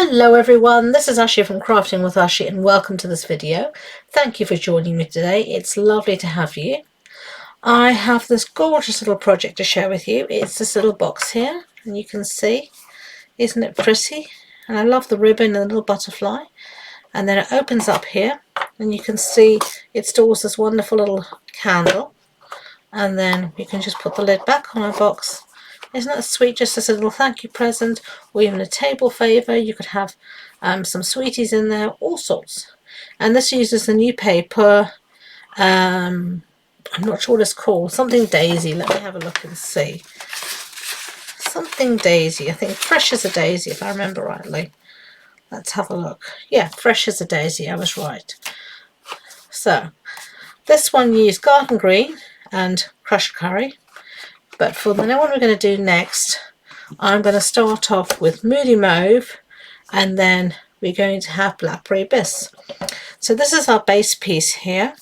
Hello everyone, this is Ashee from Crafting with Ashee and welcome to this video. Thank you for joining me today. It's lovely to have you. I have this gorgeous little project to share with you. It's this little box here and you can see, isn't it pretty? And I love the ribbon and the little butterfly. And then it opens up here and you can see it stores this wonderful little candle. And then you can just put the lid back on our box. Isn't that sweet? Just as a little thank you present or even a table favour. You could have some sweeties in there, all sorts. And this uses the new paper. I'm not sure what it's called. Something daisy. Let me have a look and see. Something daisy. I think fresh as a daisy if I remember rightly. Let's have a look. Yeah, fresh as a daisy. I was right. So this one used garden green and crushed curry. But for the one we're going to do next, I'm going to start off with Moody Mauve and then we're going to have Blackberry Abyss. So this is our base piece here,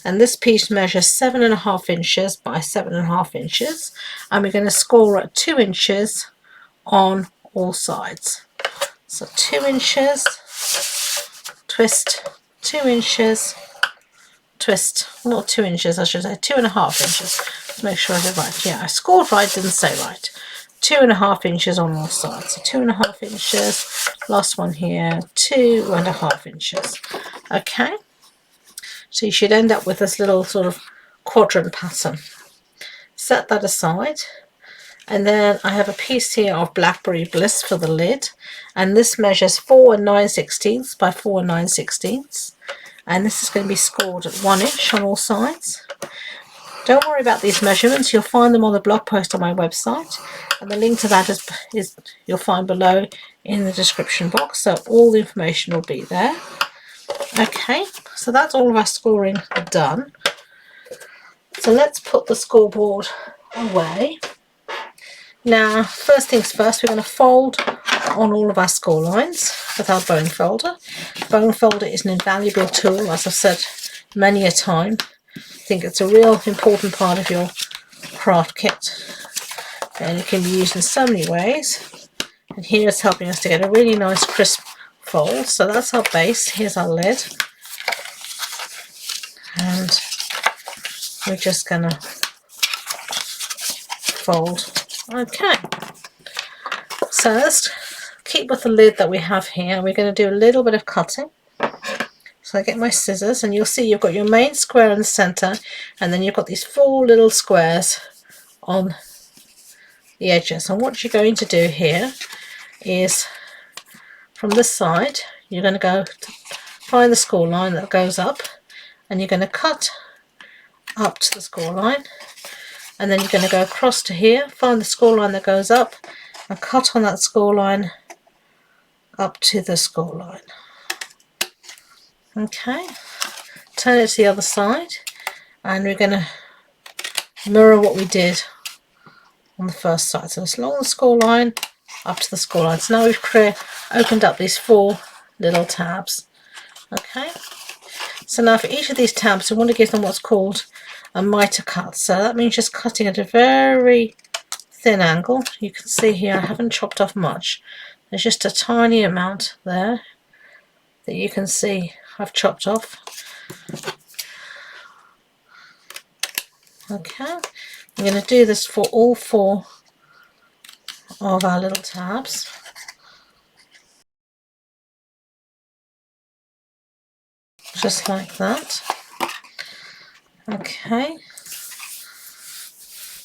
and this piece measures 7.5 inches by 7.5 inches, and we're going to score at 2 inches on all sides. So 2 inches, twist, 2 inches, twist, not 2 inches I should say, 2.5 inches. Let's make sure I did right. Yeah, I scored right, didn't say right. 2.5 inches on all sides. So 2.5 inches, last one here, 2.5 inches. Okay, so you should end up with this little sort of quadrant pattern. Set that aside. And then I have a piece here of Blackberry Bliss for the lid, and this measures 4 9/16 by 4 9/16. And this is going to be scored at 1 inch on all sides. Don't worry about these measurements, you'll find them on the blog post on my website, and the link to that is you'll find below in the description box, so all the information will be there. Okay, so that's all of our scoring done. So let's put the scoreboard away. Now, first things first, we're going to fold on all of our score lines with our bone folder. Bone folder is an invaluable tool, as I've said many a time. I think it's a real important part of your craft kit, and it can be used in so many ways. And here it's helping us to get a really nice crisp fold. So that's our base. Here's our lid, and we're just going to fold. Okay, so let's keep with the lid that we have here. We're going to do a little bit of cutting. So I get my scissors, and you'll see you've got your main square in the center, and then you've got these 4 little squares on the edges. And what you're going to do here is, from this side, you're going to go to find the score line that goes up, and you're going to cut up to the score line. And then you're going to go across to here, find the score line that goes up, and cut on that score line up to the score line. Okay, turn it to the other side, and we're going to mirror what we did on the first side. So it's along the score line, up to the score line. So now we've opened up these 4 little tabs. Okay, so now for each of these tabs, we want to give them what's called a miter cut. So that means just cutting at a very thin angle. You can see here I haven't chopped off much. There's just a tiny amount there that you can see I've chopped off. Okay, I'm going to do this for all 4 of our little tabs. Just like that. Okay,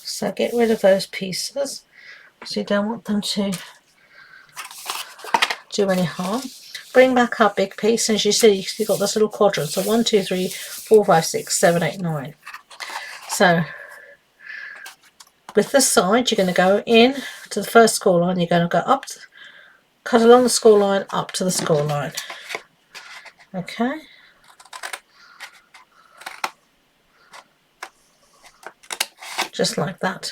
so get rid of those pieces so you don't want them to do any harm. Bring back our big piece, and as you see you've got this little quadrant, so 1 2 3 4 5 6 7 8 9. So with this side you're going to go in to the first score line, you're going to go up, cut along the score line up to the score line. Okay, just like that.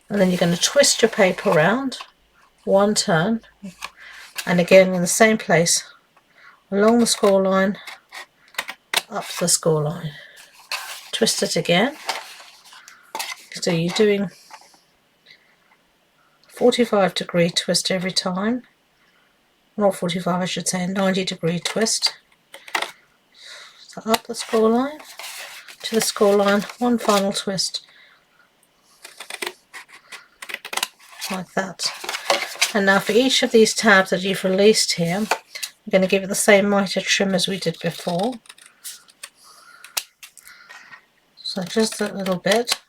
And then you're going to twist your paper around 1 turn, and again in the same place, along the score line, up the score line. Twist it again. So you're doing 45-degree twist every time. not 45 I should say, 90-degree twist. So up the score line to the score line, one final twist like that. And now for each of these tabs that you've released here, I'm going to give it the same mitre trim as we did before. So just a little bit,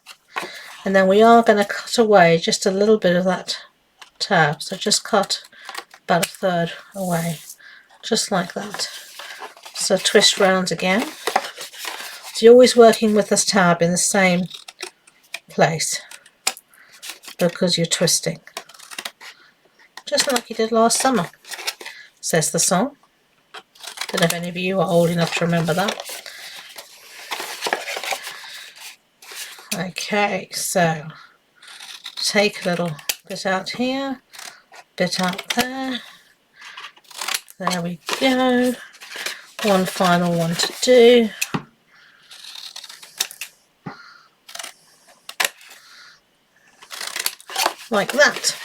and then we are going to cut away just a little bit of that tab, so just cut about a third away, just like that. So twist round again. So you're always working with this tab in the same place because you're twisting, just like you did last summer, says the song. Don't know if any of you are old enough to remember that. Okay, so take a little bit out here, bit out there. There we go. One final one to do. Like that.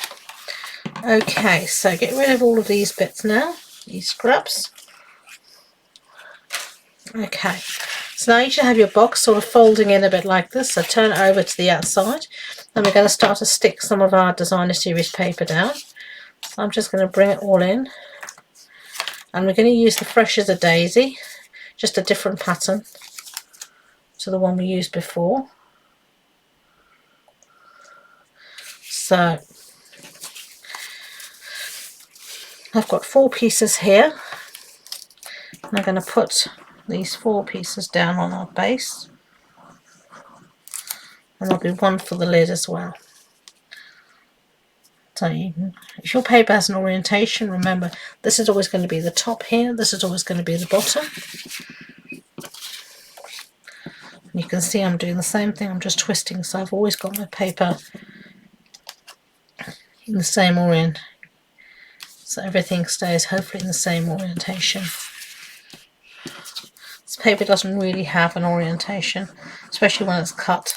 Okay, so get rid of all of these bits now, these scraps. Okay, so now you should have your box sort of folding in a bit like this, so turn it over to the outside, and we're going to start to stick some of our designer series paper down. So I'm just going to bring it all in, and we're going to use the Fresh as a Daisy, just a different pattern to the one we used before. So I've got 4 pieces here, and I'm going to put these 4 pieces down on our base, and there'll be one for the lid as well. So if your paper has an orientation, remember this is always going to be the top here, this is always going to be the bottom. And you can see I'm doing the same thing, I'm just twisting, so I've always got my paper in the same orient, so everything stays hopefully in the same orientation. This paper doesn't really have an orientation, especially when it's cut.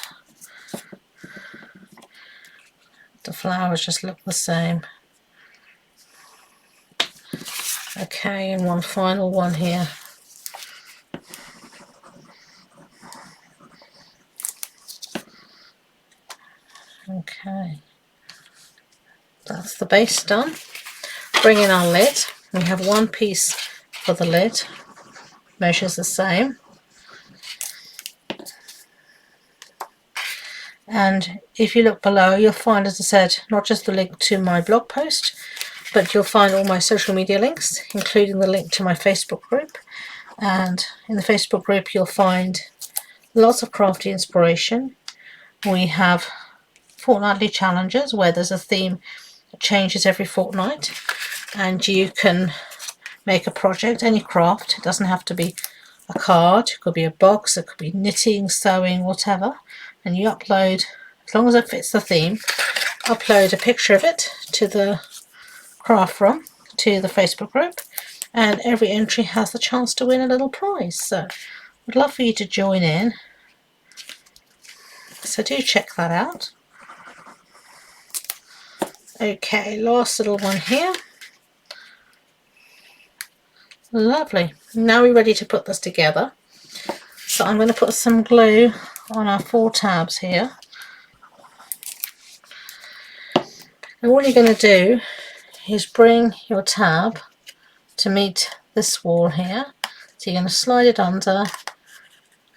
The flowers just look the same. Okay, and one final one here. Okay, that's the base done. Bring in our lid. We have 1 piece for the lid, measures the same. And if you look below, you'll find, as I said, not just the link to my blog post, but you'll find all my social media links, including the link to my Facebook group. And in the Facebook group, you'll find lots of crafty inspiration. We have fortnightly challenges where there's a theme that changes every fortnight, and you can make a project, any craft. It doesn't have to be a card, it could be a box, it could be knitting, sewing, whatever, and you upload, as long as it fits the theme, upload a picture of it to the craft room, to the Facebook group, and every entry has the chance to win a little prize. So I'd love for you to join in, so do check that out. Okay, last little one here. Lovely. Now we're ready to put this together. So I'm going to put some glue on our 4 tabs here. And all you're going to do is bring your tab to meet this wall here. So you're going to slide it under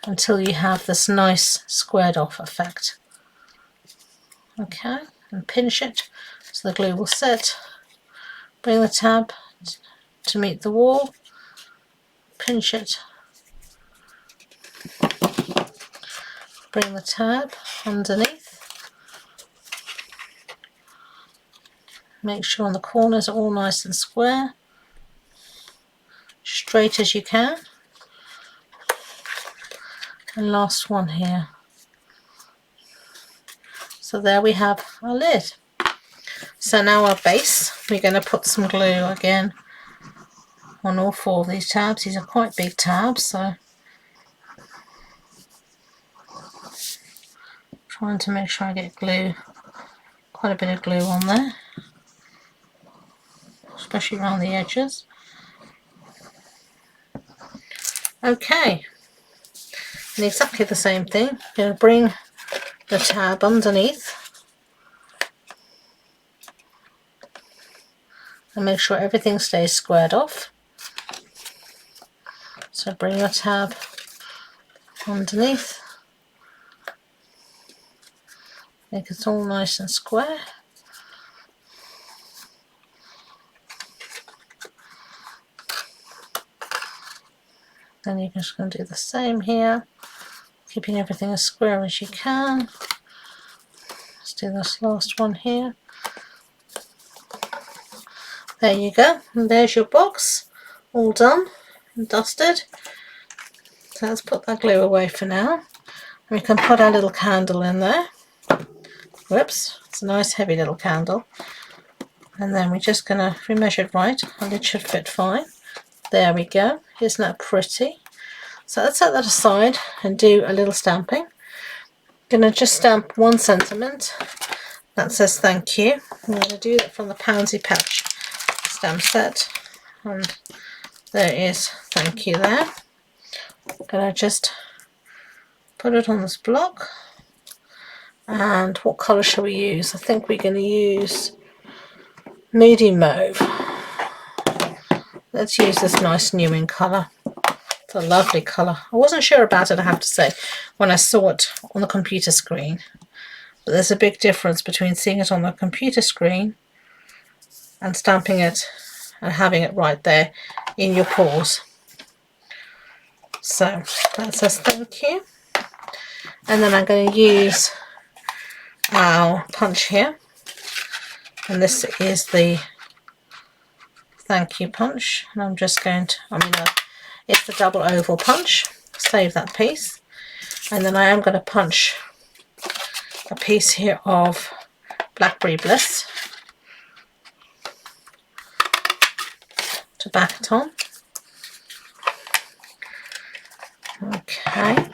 until you have this nice squared off effect. Okay, and pinch it so the glue will set. Bring the tab to meet the wall. Pinch it, bring the tab underneath, make sure on the corners are all nice and square, straight as you can, and last one here. So there we have our lid. So now our base, we're going to put some glue again on all 4 of these tabs. These are quite big tabs, so trying to make sure I get glue, quite a bit of glue on there. especially around the edges. Okay, and exactly the same thing. I'm going to bring the tab underneath and make sure everything stays squared off. So bring your tab underneath, make it all nice and square. Then you're just going to do the same here, keeping everything as square as you can. Let's do this last one here. There you go, and there's your box, all done and dusted. So let's put that glue away for now. We can put our little candle in there. Whoops, it's a nice heavy little candle. And then we're just going to, if we measure it right, and it should fit fine. There we go, isn't that pretty? So let's set that aside and do a little stamping. I'm going to just stamp 1 sentiment that says thank you. I'm going to do that from the Pansy Patch stamp set. And there is thank you there. I'm going to just put it on this block. And what colour shall we use? I think we're going to use Moody Mauve. Let's use this nice Newing colour. It's a lovely colour. I wasn't sure about it, I have to say, when I saw it on the computer screen. But there's a big difference between seeing it on the computer screen and stamping it and having it right there in your paws. So that says thank you. And then I'm going to use our punch here. And this is the thank you punch. And I'm just going to, it's the double oval punch. Save that piece. And then I am going to punch a piece here of Blackberry Bliss to back it on. Okay.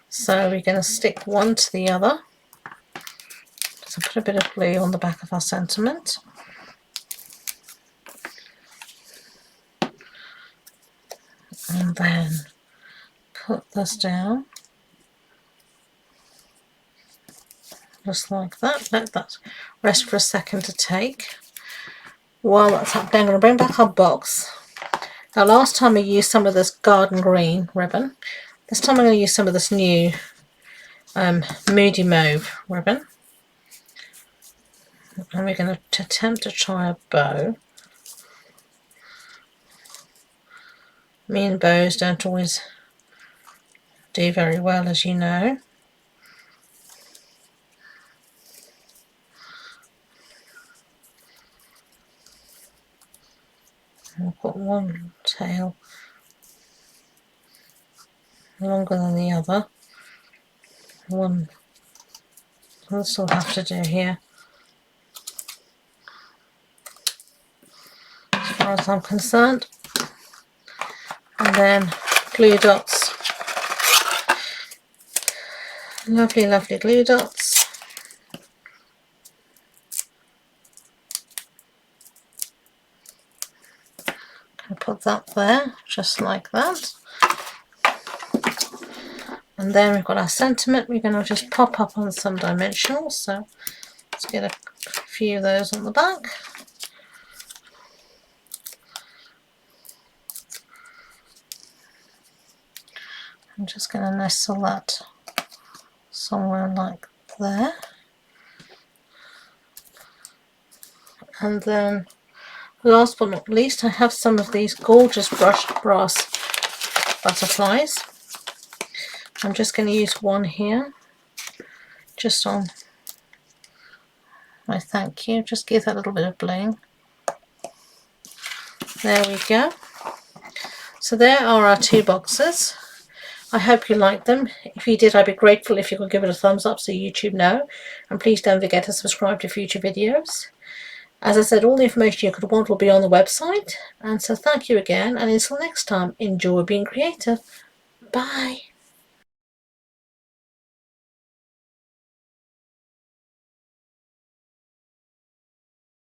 So we're going to stick one to the other. So put a bit of glue on the back of our sentiment. And then put this down. Just like that. Let that rest for a second to take. While that's happening, I'm going to bring back our box. Now last time I used some of this garden green ribbon. This time I'm going to use some of this new Moody Mauve ribbon. And we're going to attempt to try a bow. Me and bows don't always do very well, as you know. I've got one tail longer than the other. One this will have to do here, as far as I'm concerned. And then glue dots, lovely, lovely glue dots. Can put that there, just like that. And then we've got our sentiment. We're going to just pop up on some dimensionals. So let's get a few of those on the back. I'm just going to nestle that somewhere like there. And then last but not least, I have some of these gorgeous brushed brass butterflies. I'm just going to use one here, just on my thank you. Just give that a little bit of bling. There we go. So there are our 2 boxes. I hope you liked them. If you did, I'd be grateful if you could give it a thumbs up so YouTube know. And please don't forget to subscribe to future videos. As I said, all the information you could want will be on the website. And so thank you again. And until next time, enjoy being creative. Bye.